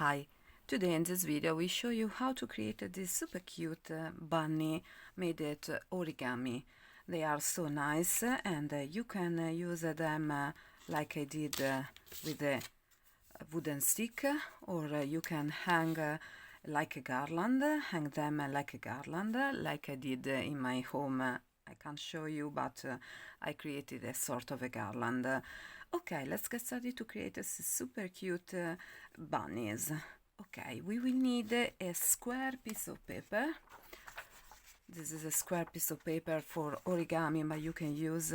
Hi, today in this video we show you how to create this super cute bunny made at origami. They are so nice and you can use them like I did with a wooden stick, or you can hang like a garland, hang them like a garland like I did in my home. I can't show you, but I created a sort of a garland. Okay, let's get started to create a super cute bunnies. Okay, we will need a square piece of paper. This is a square piece of paper for origami, but you can use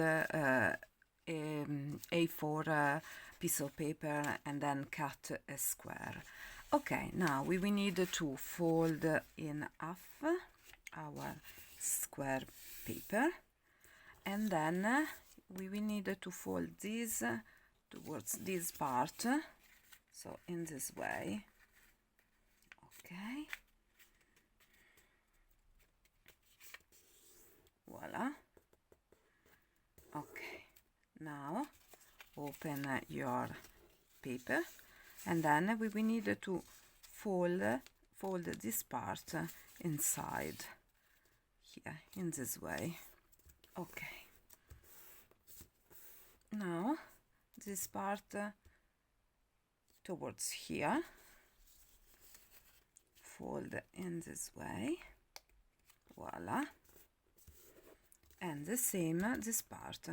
A4 piece of paper and then cut a square. Okay, now we will need to fold in half our square paper, and then we will need to fold this towards this part, so in this way. Okay, voila. Okay, now open your paper, and then we will need to fold this part inside here in this way. Okay, now this part towards here, fold in this way, voila, and the same this part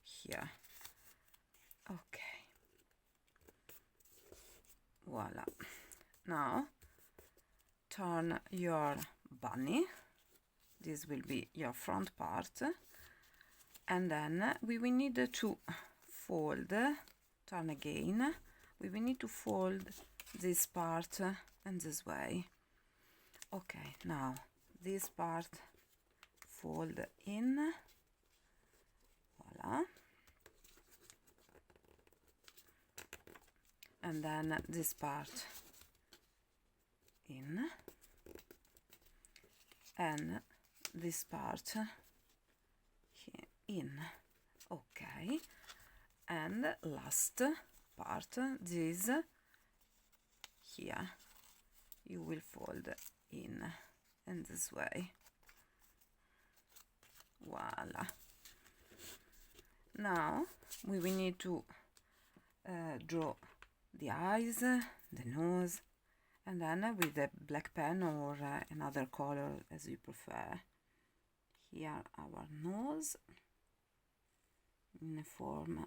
here. Okay, voila. Now turn your bunny, this will be your front part, and then we will need to fold, turn again, we will need to fold this part in this way. Okay, now this part fold in, voila, and then this part in, and this part here in. Okay, and last part, this here, you will fold in this way, voila. Now we will need to draw the eyes, the nose, and then with a black pen or another color as you prefer. Here our nose in a form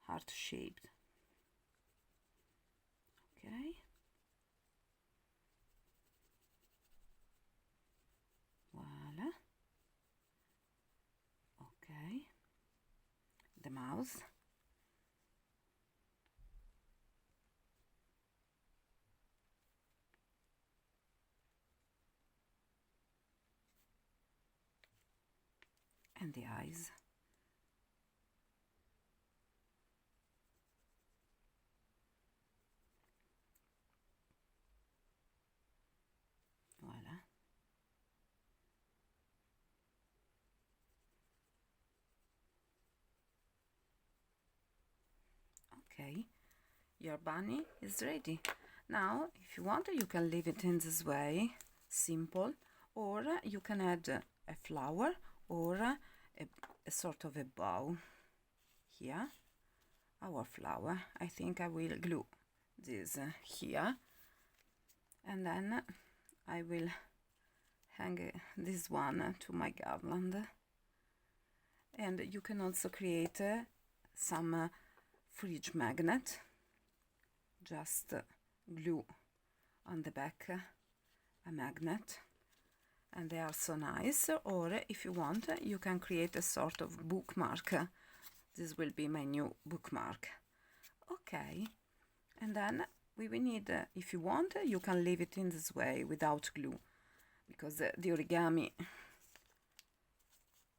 heart shaped. Okay, voila. Okay, the mouth, and the eyes. Voila. Okay, your bunny is ready. Now, if you want, you can leave it in this way, simple, or you can add a flower or a sort of a bow. Here, our flower. I think I will glue this here, and then I will hang this one to my garland. And you can also create some fridge magnet. Just glue on the back a magnet, and they are so nice. Or if you want, you can create a sort of bookmark. This will be my new bookmark. Okay, and then we will need, if you want, you can leave it in this way without glue, because the origami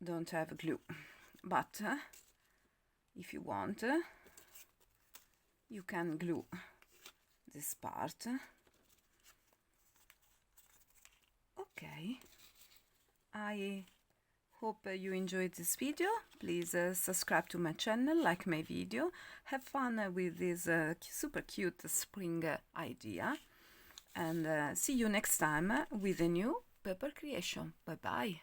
don't have glue. But if you want, you can glue this part. Okay, I Hope you enjoyed this video. Please subscribe to my channel, like my video, have fun with this super cute spring idea, and see you next time with a new paper creation. Bye bye.